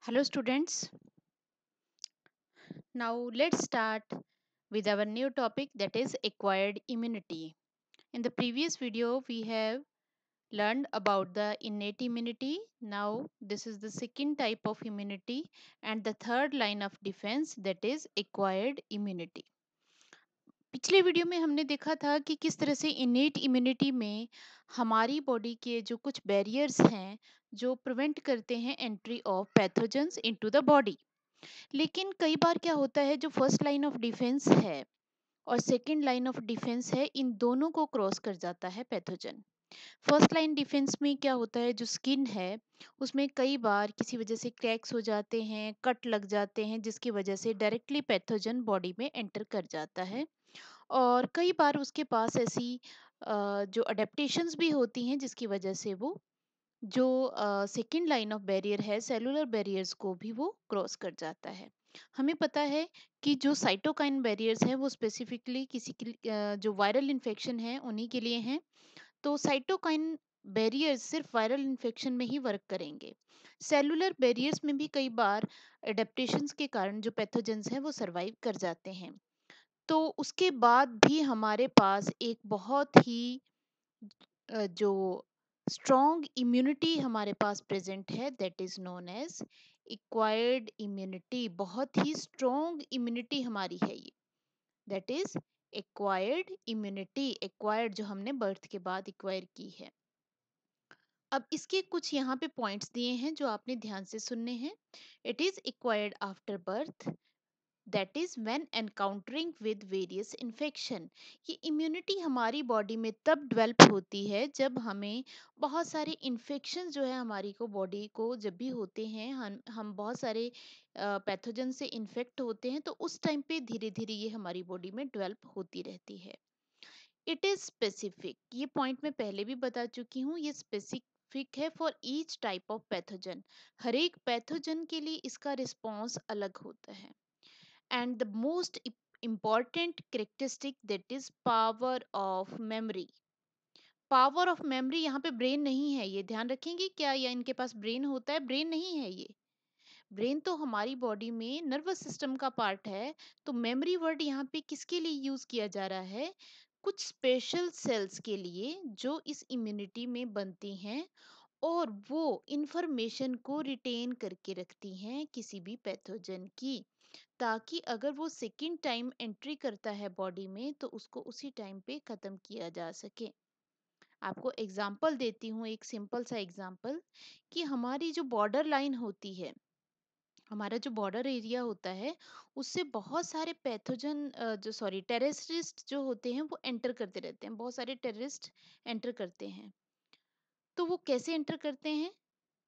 Hello students, now let's start with our new topic, that is acquired immunity. In the previous video we have learned about the innate immunity. Now this is the second type of immunity and the third line of defense, that is acquired immunity. पिछले video में हमने देखा था कि किस तरह से innate immunity में हमारी बॉडी के जो कुछ बैरियर्स हैं जो प्रिवेंट करते हैं entry of pathogens into the body. लेकिन कई बार क्या होता है, जो फर्स्ट लाइन ऑफ डिफेंस है और सेकंड लाइन ऑफ डिफेंस है, इन दोनों को क्रॉस कर जाता है पैथोजन। फर्स्ट लाइन डिफेंस में क्या होता है, जो स्किन है उसमें कई बार किसी वजह से क्रैक्स हो जाते हैं, कट लग जाते हैं, जिसकी वजह से डायरेक्टली पैथोजन बॉडी में एंटर कर जाता है। और कई बार उसके पास ऐसी जो अडेप्टेशंस भी होती हैं जिसकी वजह से वो जो सेकेंड लाइन ऑफ बैरियर है, सेलुलर बैरियर्स को भी वो क्रॉस कर जाता है। हमें पता है कि जो साइटोकाइन बैरियर्स हैं वो स्पेसिफिकली किसी के जो वायरल इन्फेक्शन है उन्हीं के लिए हैं। तो साइटोकाइन बैरियर्स सिर्फ वायरल इन्फेक्शन में ही वर्क करेंगे। सेलुलर बैरियर्स में भी कई बार एडेप्टेशंस के कारण जो पैथोजेंस हैं वो सरवाइव कर जाते हैं। तो उसके बाद भी हमारे पास एक बहुत ही जो स्ट्रॉन्ग इम्यूनिटी हमारे पास प्रेजेंट है, that is known as acquired immunity. बहुत ही स्ट्रॉन्ग इम्यूनिटी हमारी है ये, that is acquired immunity. Acquired जो हमने बर्थ के बाद एक्वायर की है। अब इसके कुछ यहाँ पे पॉइंट्स दिए हैं जो आपने ध्यान से सुनने हैं। It is acquired after birth, that is when encountering with various infection. ये इम्यूनिटी हमारी बॉडी में तब डेवलप होती है जब हमें बहुत सारे इन्फेक्शन जो है हमारी को बॉडी को जब भी होते हैं, हम बहुत सारे पैथोजन से इन्फेक्ट होते हैं, तो उस टाइम पे धीरे धीरे ये हमारी बॉडी में डेवलप होती रहती है। इट इज स्पेसिफिक, ये पॉइंट मैं पहले भी बता चुकी हूँ, ये स्पेसिफिक है for each type of pathogen. हर एक पैथोजन के लिए इसका रिस्पॉन्स अलग होता है। and the most important characteristic, that is power of memory। Power of memory, यहाँ पे ब्रेन नहीं है, ये ध्यान रखेंगे क्या, या इनके पास ब्रेन होता है? ब्रेन नहीं है ये। ब्रेन तो हमारी बॉडी में नर्वस सिस्टम का पार्ट है। तो मेमोरी वर्ड यहाँ पे किसके लिए यूज किया जा रहा है? कुछ स्पेशल सेल्स के लिए जो इस इम्यूनिटी में बनती हैं और वो इंफॉर्मेशन को रिटेन करके रखती हैं किसी भी पैथोजन की, ताकि अगर वो सेकेंड टाइम एंट्री करता है बॉडी में तो उसको उसी टाइम पे खत्म किया जा सके। आपको एग्जाम्पल देती हूँ, एक सिंपल सा एग्जाम्पल, कि हमारी जो बॉर्डर लाइन होती है, हमारा जो बॉर्डर एरिया होता है, उससे बहुत सारे पैथोजन जो सॉरी टेररिस्ट जो होते हैं वो एंटर करते रहते हैं, बहुत सारे टेररिस्ट एंटर करते हैं। तो वो कैसे एंटर करते हैं?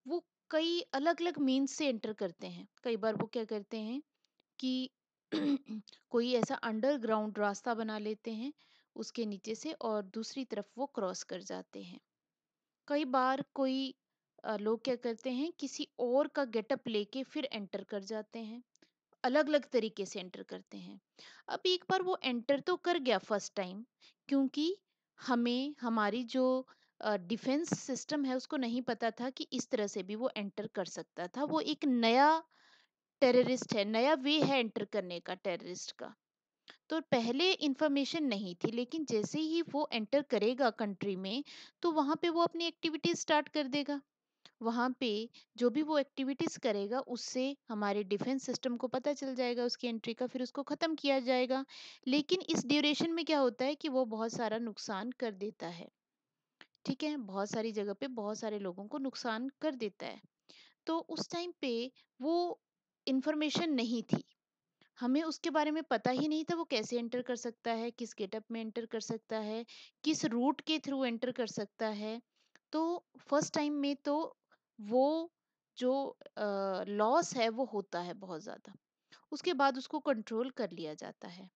वो कई अलग अलग मीन्स से एंटर करते हैं। कई बार वो क्या करते हैं कि कोई ऐसा अंडरग्राउंड रास्ता बना लेते हैं उसके नीचे से और दूसरी तरफ वो क्रॉस कर जाते हैं। कई बार कोई लोग क्या करते हैं, किसी और का गेटअप लेके फिर एंटर कर जाते हैं। अलग अलग तरीके से एंटर करते हैं। अब एक बार वो एंटर तो कर गया फर्स्ट टाइम, क्योंकि हमें हमारी जो डिफेंस सिस्टम है उसको नहीं पता था कि इस तरह से भी वो एंटर कर सकता था। वो एक नया टेररिस्ट है, नया वे है एंटर करने का टेररिस्ट का। तो पहले इंफॉर्मेशन नहीं थी, लेकिन जैसे ही वो एंटर करेगा कंट्री में तो वहां पे वो अपनी एक्टिविटीज स्टार्ट कर देगा। वहां पे जो भी वो एक्टिविटीज करेगा उससे हमारे डिफेंस सिस्टम को पता चल जाएगा उसकी एंट्री का, फिर उसको खत्म किया जाएगा। लेकिन इस ड्यूरेशन में क्या होता है कि वो बहुत सारा नुकसान कर देता है। ठीक है, बहुत सारी जगह पे बहुत सारे लोगों को नुकसान कर देता है। तो उस टाइम पे वो इंफॉर्मेशन नहीं थी, हमें उसके बारे में पता ही नहीं था वो कैसे एंटर कर सकता है, किस गेटअप में एंटर कर सकता है, किस रूट के थ्रू एंटर कर सकता है। तो फर्स्ट टाइम में तो वो जो लॉस है वो होता है बहुत ज़्यादा, उसके बाद उसको कंट्रोल कर लिया जाता है।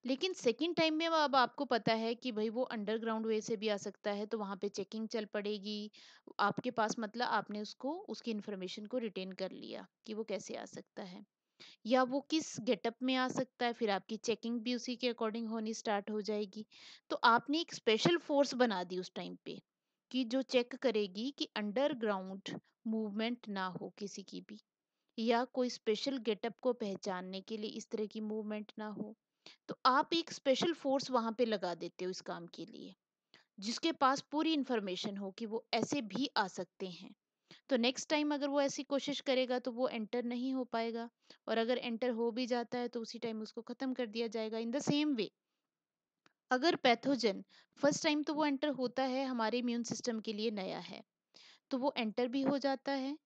लेकिन सेकंड टाइम में अब आपको पता है कि भाई वो अंडरग्राउंड वे से भी आ सकता है, तो वहां पे चेकिंग चल पड़ेगी आपके पास, मतलब आपने उसको उसकी इन्फॉर्मेशन को रिटेन कर लिया कि वो कैसे आ सकता है या वो किस गेटअप में आ सकता है, फिर आपकी चेकिंग भी उसी के अकॉर्डिंग होनी स्टार्ट हो जाएगी। तो आपने एक स्पेशल फोर्स बना दी उस टाइम पे कि जो चेक करेगी कि अंडरग्राउंड मूवमेंट ना हो किसी की भी, या कोई स्पेशल गेटअप को पहचानने के लिए इस तरह की मूवमेंट ना हो, तो आप एक स्पेशल फोर्स वहां पे लगा देते हो इस काम के लिए, जिसके पास पूरी इंफॉर्मेशन हो कि वो ऐसे भी आ सकते हैं। तो नेक्स्ट टाइम अगर वो ऐसी कोशिश करेगा तो वो एंटर नहीं हो पाएगा, और अगर एंटर हो भी जाता है तो उसी टाइम उसको खत्म कर दिया जाएगा। इन द सेम वे, अगर पैथोजन फर्स्ट टाइम तो वो एंटर होता है, हमारे इम्यून सिस्टम के लिए नया है, तो वो एंटर भी हो जाता है,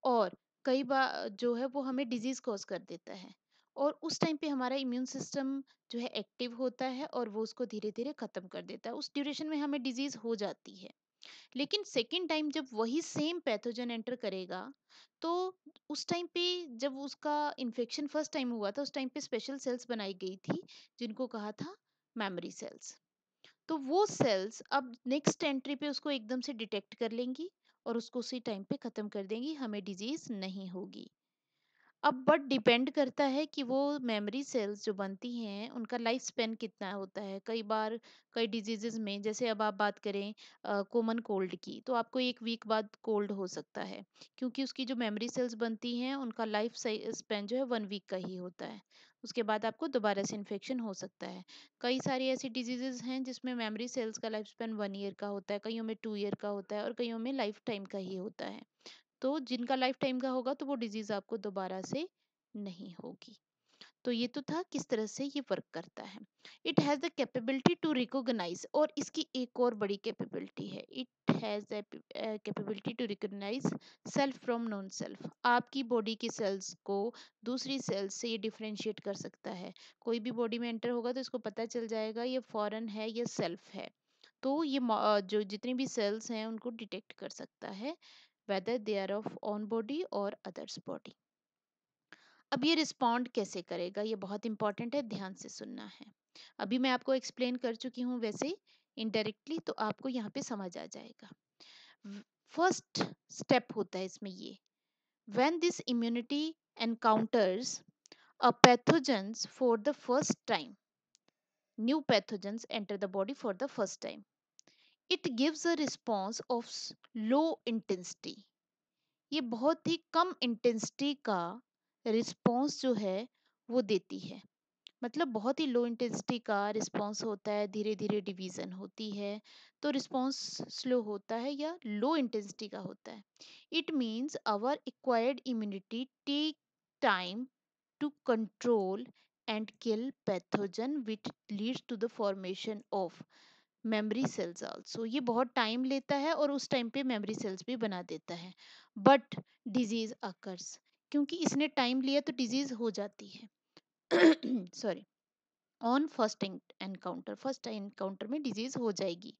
और कई बार जो है वो हमें डिजीज कॉज कर देता है, और उस टाइम पे हमारा इम्यून सिस्टम जो है एक्टिव होता है और वो उसको धीरे धीरे खत्म कर देता है। उस ड्यूरेशन में हमें डिजीज हो जाती है। लेकिन सेकेंड टाइम जब वही सेम पैथोजन एंटर करेगा, तो उस टाइम पे जब उसका इन्फेक्शन फर्स्ट टाइम हुआ था, उस टाइम पे स्पेशल सेल्स बनाई गई थी जिनको कहा था मेमोरी सेल्स। तो वो सेल्स अब नेक्स्ट एंट्री पे उसको एकदम से डिटेक्ट कर लेंगी और उसको उसी टाइम पे खत्म कर देंगी, हमें डिजीज नहीं होगी। अब बट डिपेंड करता है कि वो मेमोरी सेल्स जो बनती हैं उनका लाइफ स्पेन कितना होता है। कई बार कई डिजीजेस में, जैसे अब आप बात करें कॉमन कोल्ड की, तो आपको एक वीक बाद कोल्ड हो सकता है, क्योंकि उसकी जो मेमोरी सेल्स बनती हैं उनका लाइफ स्पेन जो है 1 वीक का ही होता है। उसके बाद आपको दोबारा से इन्फेक्शन हो सकता है। कई सारी ऐसी डिजीजेस हैं जिसमें मेमोरी सेल्स का लाइफ स्पेन 1 ईयर का होता है, कईयों में 2 ईयर का होता है, और कईयों में लाइफ टाइम का ही होता है। तो जिनका लाइफ टाइम का होगा तो वो डिजीज आपको दोबारा से नहीं होगी। तो ये तो था किस तरह से ये वर्क करता है। It has the capability to recognise, और इसकी एक और बड़ी कैपेबिलिटी है, it has the capability to recognise self from non self. आपकी बॉडी की सेल्स को दूसरी सेल्स से ये डिफरेंशिएट कर सकता है। कोई भी बॉडी में एंटर होगा तो इसको पता चल जाएगा ये फॉरेन है या सेल्फ है। तो ये जो जितनी भी सेल्स हैं उनको डिटेक्ट कर सकता है, whether they are of own body or others body। अब ये रिस्पॉन्ड कैसे करेगा, ये बहुत इंपॉर्टेंट है, ध्यान से सुनना है। अभी मैं आपको एक्सप्लेन कर चुकी हूँ वैसे इनडायरेक्टली, तो आपको यहाँ पे समझ आ जाएगा। फर्स्ट स्टेप होता है इसमें ये, when this immunity encounters a pathogens for the first time, new pathogens enter the body for the first time, it gives a response of low intensity. ये बहुत ही कम इंटेंसिटी का रिस्पॉन्स जो है वो देती है। मतलब बहुत ही लो इंटेंसिटी का रिस्पॉन्स होता है, धीरे धीरे डिवीजन होती है, तो रिस्पॉन्स स्लो होता है या लो इंटेंसिटी का होता है। It means our acquired immunity take time to control and kill pathogen which leads to the formation of memory cells also. ये बहुत टाइम लेता है और उस टाइम पे मेमोरी सेल्स भी बना देता है, बट डिजीज अकर्स, क्योंकि इसने टाइम लिया तो डिजीज हो जाती है। Sorry, on first encounter, first encounter में डिजीज हो जाएगी।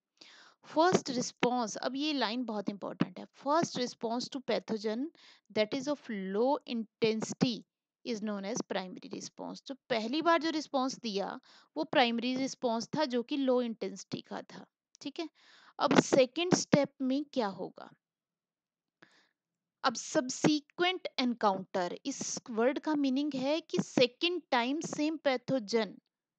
फर्स्ट रिस्पॉन्स, अब ये लाइन बहुत इंपॉर्टेंट है, first response to pathogen that is of low intensity is known as primary response. तो पहली बार जो रिस्पॉन्स दिया वो प्राइमरी रिस्पॉन्स था जो कि लो इंटेंसिटी का था। ठीक है, अब सेकेंड स्टेप में क्या होगा। अब सब्सीक्वेंट एनकाउंटर, इस वर्ड का मीनिंग है कि second time same pathogen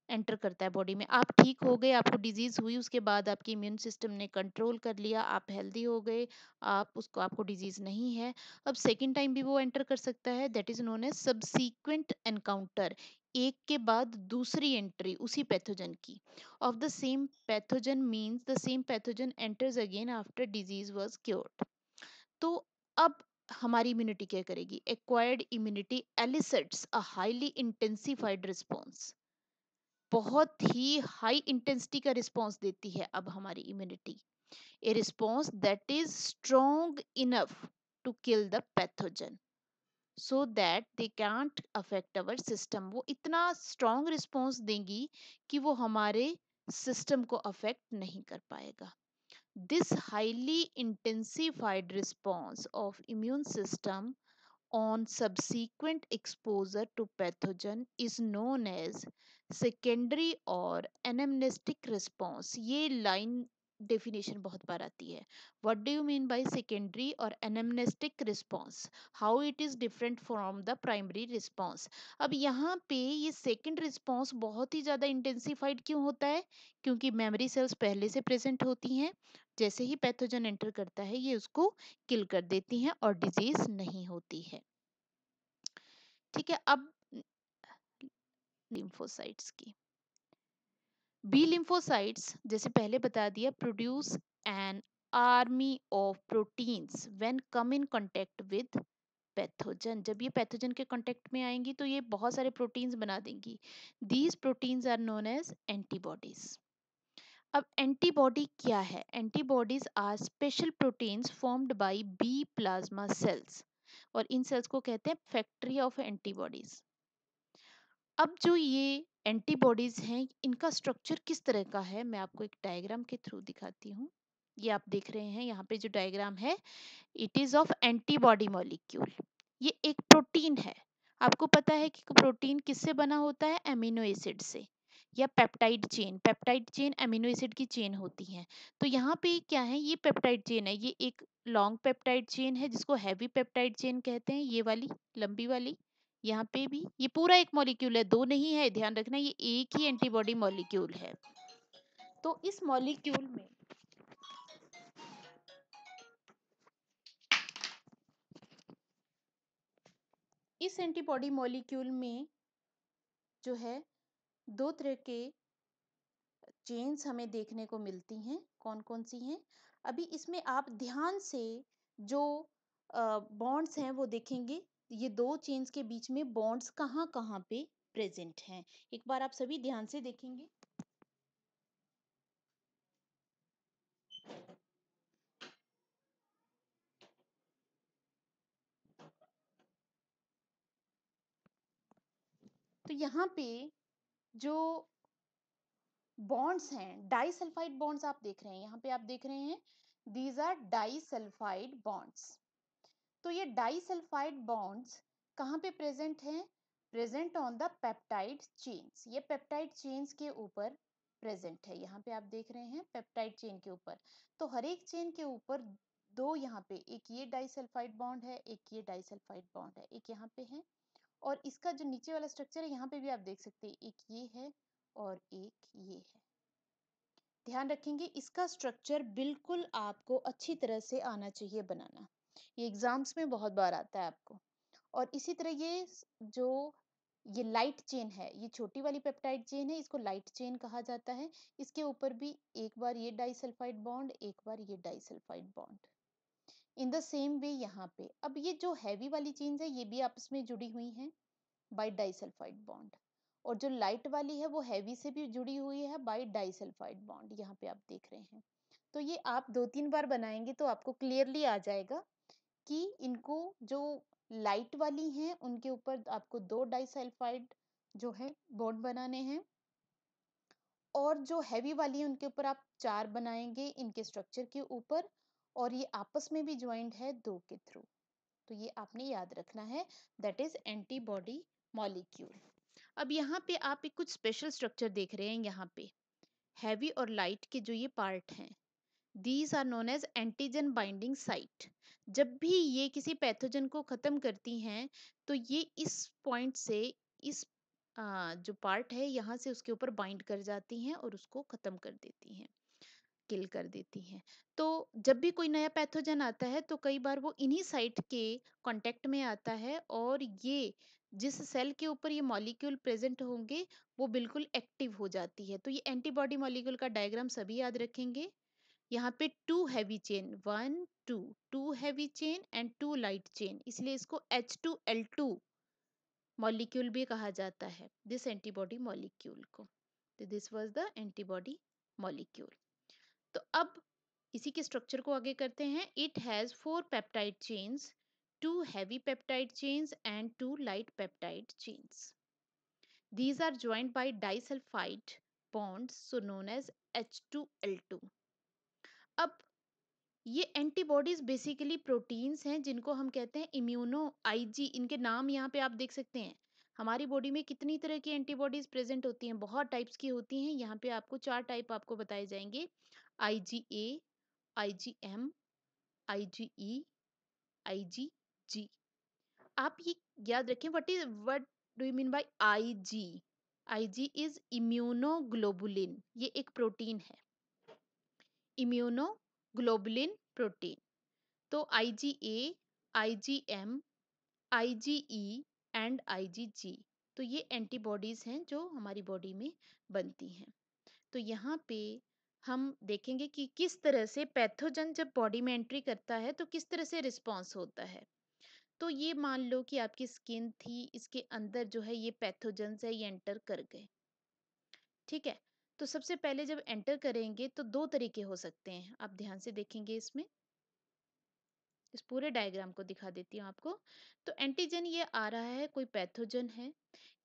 enter करता है बॉडी में। आप ठीक हो गए, आपको डिजीज हुई, उसके बाद आपके इम्यून सिस्टम ने कंट्रोल कर लिया, आप हेल्दी हो गए, आपको डिजीज नहीं है। अब सेकंड टाइम भी वो एंटर कर सकता है, that is known as subsequent encounter. एक के बाद दूसरी एंट्री उसी पैथोजन की of the same pathogen means the same pathogen enters again after disease was cured. तो अब हमारी इम्यूनिटी क्या करेगी, acquired immunity elicits a highly intensified response. बहुत ही हाई इंटेंसिटी का रिस्पॉन्स देती है अब हमारी immunity, a response that is strong enough to kill the pathogen so that they cantt affect our system. वो इतना स्ट्रॉन्ग रिस्पॉन्स देंगी कि वो हमारे सिस्टम को अफेक्ट नहीं कर पाएगा। This highly intensified response of immune system on subsequent exposure to pathogen is known as secondary or anamnestic response। ये लाइन डेफिनेशन बहुत बार आती है। What do you mean by secondary और anamnestic response, how it is different from the primary response. अब यहाँ पे ये सेकेंड रिस्पॉन्स बहुत ही ज़्यादा इंटेंसिफाइड क्यों होता है, क्योंकि मेमोरी सेल्स पहले से प्रेजेंट होती हैं, जैसे ही पैथोजन एंटर करता है ये उसको किल कर देती हैं और डिजीज नहीं होती है। ठीक है। अब लिम्फोसाइट्स की, बी लिम्फोसाइट्स जैसे पहले बता दिया, produce an army of proteins when come in contact with pathogen. जब ये पैथोजन के कांटेक्ट में आएंगी तो ये बहुत सारे प्रोटीन्स बना देंगी। These proteins are known as antibodies. अब एंटीबॉडी क्या है? Antibodies are special proteins formed by B plasma cells, और इन सेल्स को कहते हैं फैक्ट्री ऑफ एंटीबॉडीज। अब जो ये एंटीबॉडीज हैं, इनका स्ट्रक्चर किस तरह का है, मैं आपको एक डायग्राम के थ्रू दिखाती हूँ। ये आप देख रहे हैं यहाँ पे जो डायग्राम है, it is of antibody molecule. ये एक प्रोटीन है। आपको पता है कि प्रोटीन किससे बना होता है? एमिनो एसिड से, या peptide chain. Peptide chain amino acid की चेन होती है। तो यहाँ पे क्या है, ये पेप्टाइड चेन है। ये एक लॉन्ग पेप्टाइड चेन है जिसको हैवी पेप्टाइड चेन कहते हैं, ये वाली लंबी वाली। यहाँ पे भी ये पूरा एक मॉलिक्यूल है, दो नहीं है, ध्यान रखना, ये एक ही एंटीबॉडी मॉलिक्यूल है। तो इस मॉलिक्यूल में इस एंटीबॉडी मॉलिक्यूल में जो है दो तरह के चेन्स हमें देखने को मिलती हैं। कौन कौन सी हैं? अभी इसमें आप ध्यान से जो बॉन्ड्स हैं वो देखेंगे। ये दो चेन्स के बीच में बॉन्ड्स कहाँ कहाँ पे प्रेजेंट हैं, एक बार आप सभी ध्यान से देखेंगे। तो यहाँ पे जो बॉन्ड्स हैं, डाइसल्फाइड बॉन्ड्स आप देख रहे हैं, यहाँ पे आप देख रहे हैं, दीज आर डाइसल्फाइड बॉन्ड्स। तो ये डाइसल्फाइड बॉन्ड्स कहाँ पे प्रेजेंट हैं? Present on the peptide chains. ये पेप्टाइड चेन्स के ऊपर प्रेजेंट है। यहाँ पे आप देख रहे हैं पेप्टाइड चेन के ऊपर। तो हर एक चेन के ऊपर दो, यहाँ पे एक ये डाइसल्फाइड बॉन्ड है, एक ये डाइसल्फाइड बॉन्ड है, एक यहाँ पे है। और इसका जो नीचे वाला स्ट्रक्चर है, यहाँ पे भी आप देख सकते हैं, एक ये है और एक ये है। ध्यान रखेंगे, इसका स्ट्रक्चर बिल्कुल आपको अच्छी तरह से आना चाहिए बनाना। ये एग्जाम्स में बहुत बार आता है आपको। और इसी तरह जो ये लाइट चेन है, ये छोटी वाली पेप्टाइड चेन है, इसको लाइट चेन कहा जाता है। इसके ऊपर भी एक बार ये डाइसल्फाइड बॉन्ड, एक बार ये disulphide bond. In the same way यहाँ पे अब ये जो हैवी वाली चेन्स है, ये भी आपस में जुड़ी हुई हैं बाय डाइसल्फाइड बॉन्ड। और जो लाइट वाली है वो हैवी से भी जुड़ी हुई है बाय डाइसल्फाइड बॉन्ड, यहाँ पे आप देख रहे हैं। तो ये आप 2-3 बार बनाएंगे तो आपको क्लियरली आ जाएगा कि इनको जो लाइट वाली हैं उनके ऊपर आपको दो डाइसल्फाइड जो है बॉन्ड बनाने हैं, और जो हैवी वाली है उनके ऊपर आप 4 बनाएंगे इनके स्ट्रक्चर के ऊपर। और ये आपस में भी ज्वाइंट है दो के थ्रू। तो ये आपने याद रखना है, दैट इज एंटीबॉडी मॉलिक्यूल। अब यहाँ पे आप एक कुछ स्पेशल स्ट्रक्चर देख रहे हैं। यहाँ पे हैवी और लाइट के जो ये पार्ट हैं, these are known as antigen binding site. जब भी ये किसी पैथोजन को खत्म करती हैं तो ये इस पॉइंट से इस जो पार्ट है यहाँ से उसके ऊपर बाइंड कर जाती हैं और उसको खत्म कर देती हैं, किल कर देती हैं। तो जब भी कोई नया पैथोजन आता है तो कई बार वो इन्हीं साइट के कांटेक्ट में आता है, और ये जिस सेल के ऊपर ये मॉलिक्यूल प्रेजेंट होंगे वो बिल्कुल एक्टिव हो जाती है। तो ये एंटीबॉडी मॉलिक्यूल का डायग्राम सभी याद रखेंगे। यहाँ पे two heavy chain, one two, two heavy chain and two light chain, इसलिए इसको H2L2 मॉलिक्यूल भी कहा जाता है, दिस एंटीबॉडी मॉलिक्यूल को। तो this was the antibody molecule. तो अब इसी के स्ट्रक्चर को आगे करते हैं। It has 4 peptide chains, 2 heavy peptide chains and 2 light peptide chains. These are joined by disulfide bonds, so known as H2L2. अब ये एंटीबॉडीज बेसिकली प्रोटीन्स हैं जिनको हम कहते हैं इम्यूनो आईजी। इनके नाम यहाँ पे आप देख सकते हैं। हमारी बॉडी में कितनी तरह की एंटीबॉडीज प्रेजेंट होती हैं? बहुत टाइप्स की होती हैं। यहाँ पे आपको 4 टाइप आपको बताए जाएंगे: IgA, IgM, IgE, IgG। आप ये याद रखें, what do you mean bye IG? IG is immunoglobulin, ये एक प्रोटीन है, इम्यूनोग्लोबुलिन प्रोटीन। तो IgA, IgM, IgE and IgG। तो ये एंटीबॉडीज हैं जो हमारी बॉडी में बनती हैं। तो यहाँ पे हम देखेंगे कि किस तरह से पैथोजन जब बॉडी में एंट्री करता है तो किस तरह से रिस्पॉन्स होता है। तो ये मान लो कि आपकी स्किन थी, इसके अंदर जो है ये पैथोजन्स है, ये एंटर कर गए। ठीक है। तो सबसे पहले जब एंटर करेंगे तो दो तरीके हो सकते हैं, आप ध्यान से देखेंगे इसमें। इस पूरे डायग्राम को दिखा देती हूँ आपको। तो एंटीजन ये आ रहा है, कोई पैथोजन है।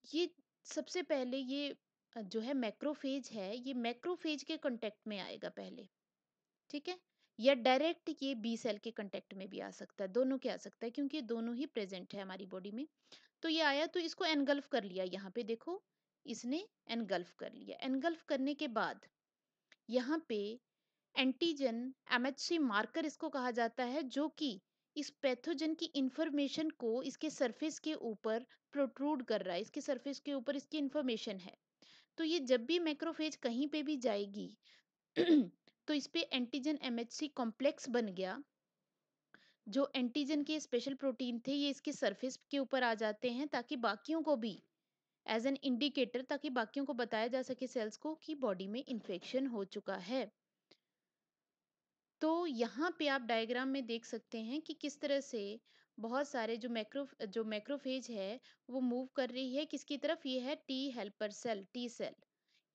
ये सबसे पहले ये जो है मैक्रोफेज है, ये मैक्रोफेज के कांटेक्ट में आएगा पहले। ठीक है। या डायरेक्ट ये बी सेल के कांटेक्ट में भी आ सकता है, दोनों के आ सकता है, क्योंकि ये दोनों ही प्रेजेंट है हमारी बॉडी में। तो ये आया तो इसको एनगल्फ कर लिया, यहाँ पे देखो इसने एनगल्फ कर लिया। एनगल्फ करने के बाद यहाँ पे एंटीजन एमएचसी मार्कर इसको कहा जाता है, जो कि इस पैथोजन की इंफॉर्मेशन को इसके सरफेस के ऊपर प्रोट्रूड कर रहा है, इसके सरफेस के ऊपर इसकी इंफॉर्मेशन है। तो ये जब भी मैक्रोफेज कहीं पे भी जाएगी तो इस पे एंटीजन एमएचसी कॉम्प्लेक्स बन गया। जो एंटीजन के स्पेशल प्रोटीन थे ये इसके सरफेस के ऊपर आ जाते हैं, ताकि बाकियों को भी एज एन इंडिकेटर, ताकि बाकियों को बताया जा सके सेल्स को कि बॉडी में इन्फेक्शन हो चुका है। तो यहाँ पे आप डायग्राम में देख सकते हैं कि किस तरह से बहुत सारे जो मैक्रोफेज है वो मूव कर रही है किसकी तरफ। ये है T helper cell, T cell.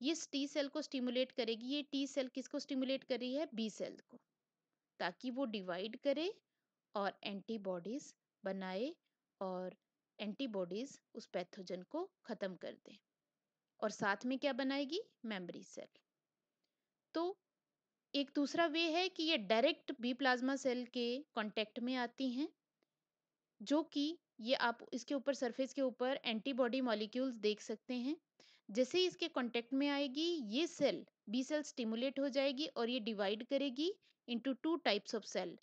ये टी सेल को स्टिमुलेट करेगी। ये टी सेल किसको स्टिमुलेट कर रही है, बी सेल को, ताकि वो डिवाइड करे और एंटीबॉडीज बनाए, और एंटीबॉडीज उस पैथोजन को खत्म कर दे। और साथ में क्या बनाएगी, मेमोरी सेल। तो एक दूसरा वे है कि ये डायरेक्ट बी प्लाज्मा सेल के कांटेक्ट में आती हैं, जो कि ये आप इसके ऊपर सरफेस के ऊपर एंटीबॉडी मॉलिक्यूल्स देख सकते हैं। जैसे ही इसके कांटेक्ट में आएगी ये सेल, बी सेल स्टिमुलेट हो जाएगी और ये डिवाइड करेगी into two types of cell,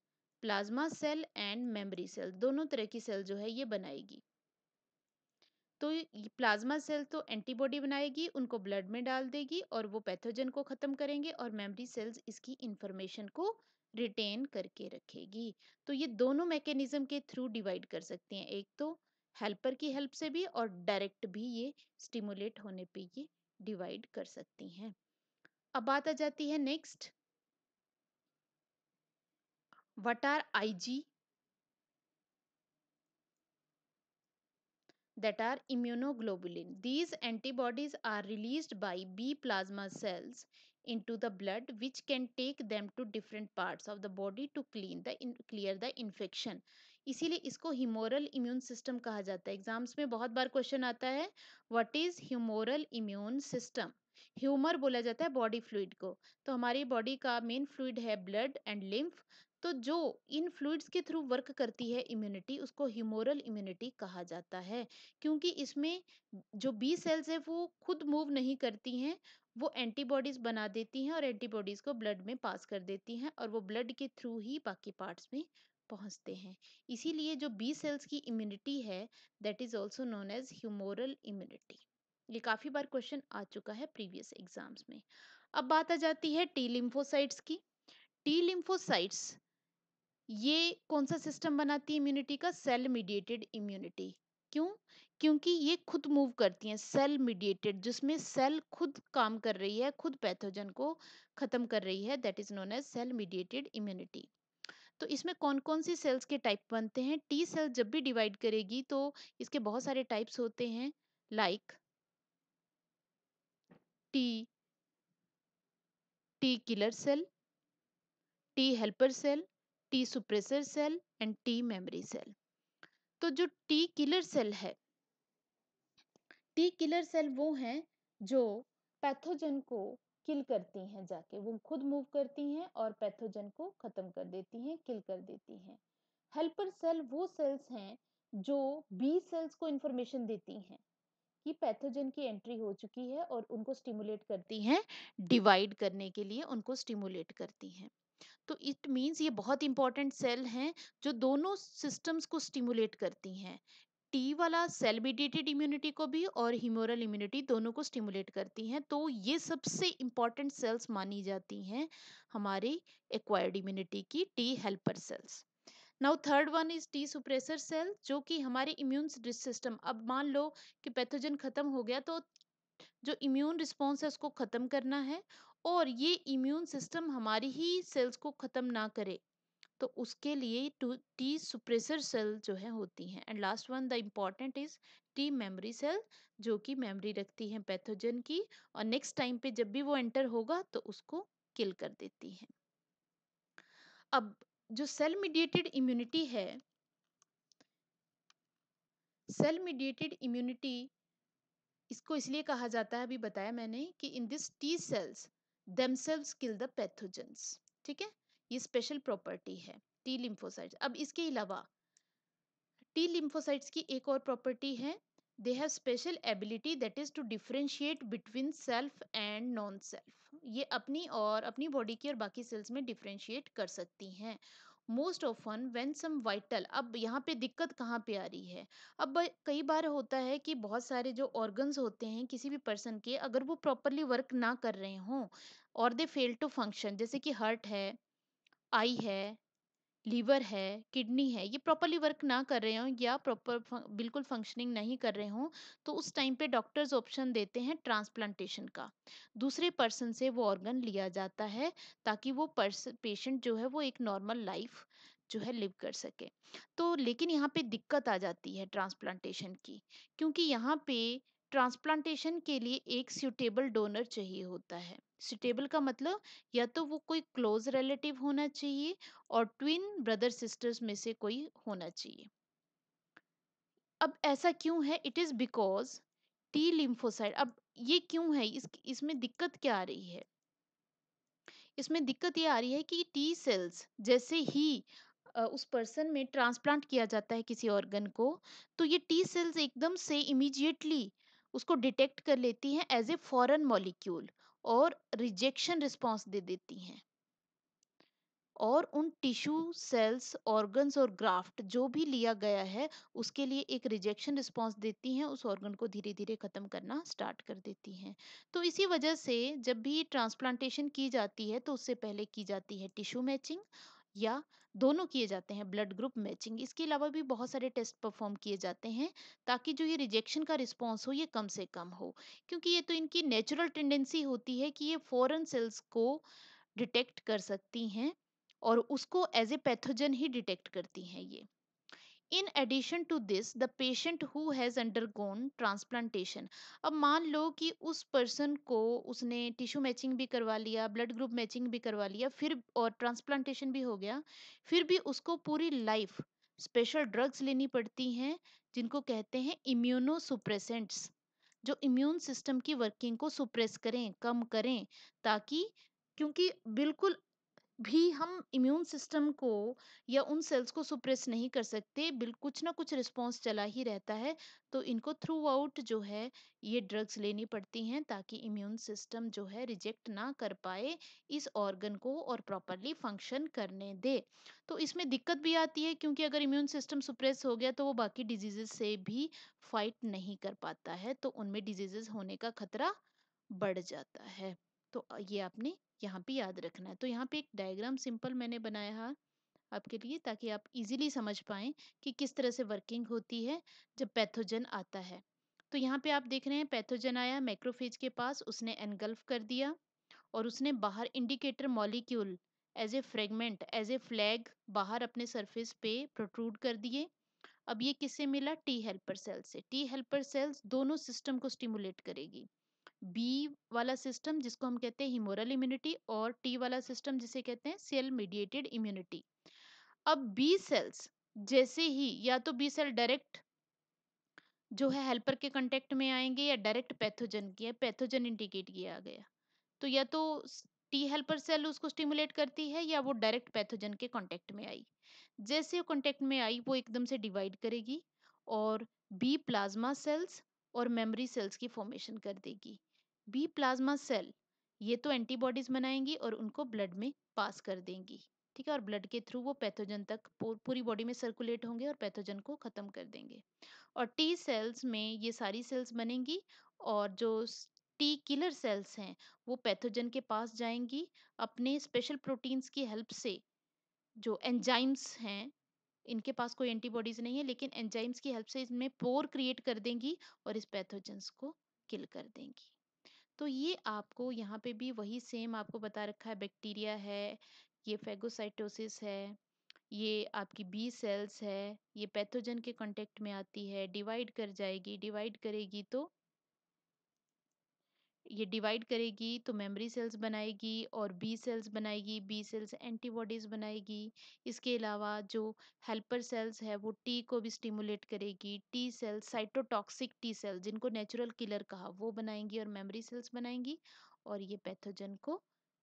plasma cell and memory cell. दोनों तरह की सेल जो है ये बनाएगी। तो प्लाज्मा सेल तो एंटीबॉडी बनाएगी, उनको ब्लड में डाल देगी और वो पैथोजन को खत्म करेंगे, और मेमोरी सेल्स इसकी इंफॉर्मेशन को रिटेन करके रखेगी। तो ये दोनों मैकेनिज्म के थ्रू डिवाइड कर सकते हैं, एक तो हेल्पर की हेल्प से भी और डायरेक्ट भी ये स्टिमुलेट होने पे ये डिवाइड कर सकती हैं। अब बात आ जाती है next, what are Ig, that are immunoglobulin. These antibodies are released by B plasma cells into the blood, which can take them to different parts of the body to clear the infection. इसीलिए इसको humoral immune system कहा जाता है। Exams में बहुत बार question आता है, what is humoral immune system. Humour बोला जाता है बॉडी फ्लूइड को। तो हमारी बॉडी का मेन फ्लूइड है ब्लड एंड लिम्फ। तो जो इन फ्लूइड्स के थ्रू वर्क करती है इम्यूनिटी, उसको ह्यूमोरल इम्यूनिटी कहा जाता है। क्योंकि इसमें जो बी सेल्स है वो खुद मूव नहीं करती हैं, वो एंटीबॉडीज बना देती हैं और एंटीबॉडीज को ब्लड में पास कर देती हैं, और वो ब्लड के थ्रू ही बाकी पार्ट्स में पहुंचते हैं। इसीलिए जो बी सेल्स की इम्यूनिटी है that is also known as humoral immunity. ये काफी बार क्वेश्चन आ चुका है प्रीवियस एग्जाम्स में। अब बात आ जाती है टी लिम्फोसाइट्स की। टी लिम्फोसाइट्स ये कौन सा सिस्टम बनाती है इम्यूनिटी का, सेल मीडिएटेड इम्यूनिटी। क्यों, क्योंकि ये खुद मूव करती हैं, सेल मीडिएटेड, जिसमें सेल खुद काम कर रही है, खुद पैथोजन को खत्म कर रही है, that is known as cell mediated immunity. तो इसमें कौन कौन सी सेल्स के टाइप बनते हैं, टी सेल जब भी डिवाइड करेगी तो इसके बहुत सारे टाइप्स होते हैं, like T T killer cell, T helper cell, T suppressor cell and T memory cell. तो जो टी किलर सेल है, टी किलर सेल वो हैं जो पैथोजन को किल करती हैं, जाके वो खुद मूव करती हैं और पैथोजन को खत्म कर देती हैं, किल कर देती हैं। हेल्पर सेल वो सेल्स हैं जो बी सेल्स को इंफॉर्मेशन देती हैं कि पैथोजन की एंट्री हो चुकी है, और उनको स्टिमुलेट करती हैं, डिवाइड करने के लिए उनको स्टिमुलेट करती हैं। तो इट मीन्स ये बहुत इंपॉर्टेंट सेल हैं जो दोनों सिस्टम्स को स्टिमुलेट करती हैं। टी वाला सेल मीडिएटेड इम्यूनिटी को भी और ह्यूमोरल इम्यूनिटी दोनों को स्टिमुलेट करती हैं। तो ये सबसे इंपॉर्टेंट सेल्स मानी जाती हैं हमारी एक्वायर्ड इम्यूनिटी की T helper cells. Now third one is T suppressor cell, जो कि हमारे इम्यून सिस्टम, अब मान लो कि पैथोजन खत्म हो गया तो जो इम्यून रिस्पॉन्स है उसको खत्म करना है, और ये इम्यून सिस्टम हमारी ही सेल्स को खत्म ना करे, तो उसके लिए टी सुप्रेसर सेल जो है होती हैं। And last one the important is T memory cell, जो कि मेमोरी रखती हैं पैथोजन की, और नेक्स्ट टाइम पे जब भी वो एंटर होगा तो उसको किल कर देती हैं। अब जो सेल मीडिएटेड इम्यूनिटी है, सेल मीडिएटेड इम्यूनिटी इसको इसलिए कहा जाता है, अभी बताया मैंने, कि in this T cells themselves kill the pathogens. ठीक है, ये स्पेशल प्रॉपर्टी है टी लिम्फोसाइट्स। अब इसके अलावा टी लिम्फोसाइट्स की एक और प्रॉपर्टी है, they have special ability that is to differentiate between self and non self. ये अपनी और अपनी बॉडी की और बाकी सेल्स में डिफरेंशिएट कर सकती हैं। Most often when some vital, अब यहाँ पे दिक्कत कहाँ पे आ रही है, अब कई बार होता है कि बहुत सारे जो ऑर्गन्स होते हैं किसी भी पर्सन के, अगर वो प्रॉपरली वर्क ना कर रहे हों और दे फेल टू फंक्शन, जैसे कि हार्ट है, आई है, लीवर है, किडनी है, ये प्रॉपरली वर्क ना कर रहे हों या बिल्कुल फंक्शनिंग नहीं कर रहे हों, तो उस टाइम पे डॉक्टर्स ऑप्शन देते हैं ट्रांसप्लांटेशन का। दूसरे पर्सन से वो ऑर्गन लिया जाता है ताकि वो पेशेंट जो है वो एक नॉर्मल लाइफ जो है लिव कर सके। तो लेकिन यहाँ पे दिक्कत आ जाती है ट्रांसप्लांटेशन की, क्योंकि यहाँ पे ट्रांसप्लांटेशन के लिए एक सुटेबल डोनर चाहिए होता है। सुटेबल का मतलब या तो वो कोई क्लोज रिलेटिव होना चाहिए और ट्विन ब्रदर सिस्टर्स में से कोई होना चाहिए। अब ऐसा क्यों है? It is because T lymphocyte, अब ये क्यों है, इसमें दिक्कत क्या आ रही है? इसमें दिक्कत ये आ रही है कि टी सेल्स जैसे ही उस पर्सन में ट्रांसप्लांट किया जाता है किसी ऑर्गन को, तो ये टी सेल्स एकदम से इमीडिएटली उसको डिटेक्ट कर लेती हैं एज ए फॉरेन मॉलिक्यूल और रिजेक्शन रिस्पॉन्स दे देती हैं, और उन टिश्यू सेल्स ऑर्गन्स और ग्राफ्ट जो भी लिया गया है उसके लिए एक रिजेक्शन रिस्पांस देती हैं, उस ऑर्गन को धीरे धीरे खत्म करना स्टार्ट कर देती हैं। तो इसी वजह से जब भी ट्रांसप्लांटेशन की जाती है तो उससे पहले की जाती है टिश्यू मैचिंग, या दोनों किए जाते हैं, ब्लड ग्रुप मैचिंग। इसके अलावा भी बहुत सारे टेस्ट परफॉर्म किए जाते हैं ताकि जो ये रिजेक्शन का रिस्पॉन्स हो ये कम से कम हो, क्योंकि ये तो इनकी नेचुरल टेंडेंसी होती है कि ये फॉरेन सेल्स को डिटेक्ट कर सकती हैं और उसको एज ए पैथोजन ही डिटेक्ट करती हैं ये। In addition to this the patient who has undergone transplantation, अब मान लो कि उस पर्सन को उसने टिश्यू मैचिंग भी करवा लिया, ब्लड ग्रुप मैचिंग भी करवा लिया, फिर और ट्रांसप्लांटेशन भी हो गया, फिर भी उसको पूरी लाइफ स्पेशल ड्रग्स लेनी पड़ती हैं जिनको कहते हैं इम्यूनो सुप्रेसेंट्स, जो इम्यून सिस्टम की वर्किंग को सुप्रेस करें, कम करें, ताकि, क्योंकि बिल्कुल भी हम इम्यून सिस्टम को या उन सेल्स को सुप्रेस नहीं कर सकते, कुछ ना कुछ रिस्पॉन्स चला ही रहता है, तो इनको थ्रू आउट जो है ये ड्रग्स लेनी पड़ती हैं ताकि इम्यून सिस्टम जो है रिजेक्ट ना कर पाए इस ऑर्गन को और प्रॉपरली फंक्शन करने दे। तो इसमें दिक्कत भी आती है क्योंकि अगर इम्यून सिस्टम सुप्रेस हो गया तो वो बाकी डिजीजेस से भी फाइट नहीं कर पाता है, तो उनमें डिजीजेस होने का खतरा बढ़ जाता है। तो ये आपने यहाँ पे याद रखना है। तो यहाँ पे एक डायग्राम सिंपल मैंने बनाया है आपके लिए ताकि आप इजीली समझ पाएं कि किस तरह से वर्किंग होती है जब पैथोजन आता है। तो यहाँ पे आप देख रहे हैं पैथोजन आया मैक्रोफेज के पास, उसने एनगल्फ कर दिया और उसने बाहर indicator molecule as a fragment, as a flag बाहर अपने सरफेस पे प्रोट्रूड कर दिए। अब ये किससे मिला? टी हेल्पर सेल से। टी हेल्पर सेल्स दोनों सिस्टम को स्टिमुलेट करेगी, बी वाला सिस्टम जिसको हम कहते हैं हिमोरल इम्यूनिटी, और टी वाला सिस्टम जिसे कहते हैं सेल मीडिएटेड इम्यूनिटी। अब बी सेल्स जैसे ही, या तो बी सेल डायरेक्ट जो है हेल्पर के कांटेक्ट में आएंगे या डायरेक्ट पैथोजन की, पैथोजन इंडिकेट किया गया, तो या तो टी हेल्पर सेल उसको स्टिमुलेट करती है या वो डायरेक्ट पैथोजन के कांटेक्ट में आई। जैसे वो कांटेक्ट में आई वो एकदम से डिवाइड करेगी और बी प्लाज्मा सेल्स और मेमोरी सेल्स की फॉर्मेशन कर देगी। बी प्लाज्मा सेल ये तो एंटीबॉडीज बनाएंगी और उनको ब्लड में पास कर देंगी, ठीक है, और ब्लड के थ्रू वो पैथोजन तक पूरी बॉडी में सर्कुलेट होंगे और पैथोजन को खत्म कर देंगे। और टी सेल्स में ये सारी सेल्स बनेंगी और जो टी किलर सेल्स हैं वो पैथोजन के पास जाएंगी अपने स्पेशल प्रोटीन्स की हेल्प से, जो एंजाइम्स हैं इनके पास कोई एंटीबॉडीज नहीं है, लेकिन एंजाइम्स की हेल्प से इसमें पोर क्रिएट कर देंगी और इस पैथोजेंस को किल कर देंगी। तो ये आपको यहाँ पे भी वही सेम आपको बता रखा है, बैक्टीरिया है, ये फेगोसाइटोसिस है, ये आपकी बी सेल्स है, ये पैथोजन के कांटेक्ट में आती है, डिवाइड कर जाएगी, डिवाइड करेगी तो ये डिवाइड करेगी तो मेमोरी सेल्स बनाएगी और बी सेल्स बनाएगी, बी सेल्स एंटीबॉडीज बनाएगी। इसके अलावा जो हेल्पर सेल्स है वो टी को भी स्टिमुलेट करेगी, T cells cytotoxic T cell जिनको नेचुरल किलर कहा वो बनाएंगी और मेमोरी सेल्स बनाएंगी और ये पैथोजन को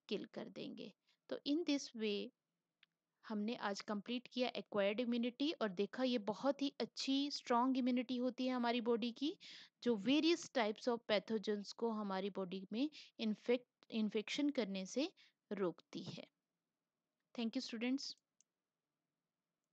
किल कर देंगे। तो इन दिस वे हमने आज कंप्लीट किया एक्वायर्ड इम्यूनिटी और देखा ये बहुत ही अच्छी स्ट्रॉन्ग इम्यूनिटी होती है हमारी बॉडी की, जो वेरियस टाइप्स ऑफ पैथोजेंस को हमारी बॉडी में इन्फेक्शन करने से रोकती है। Thank you students.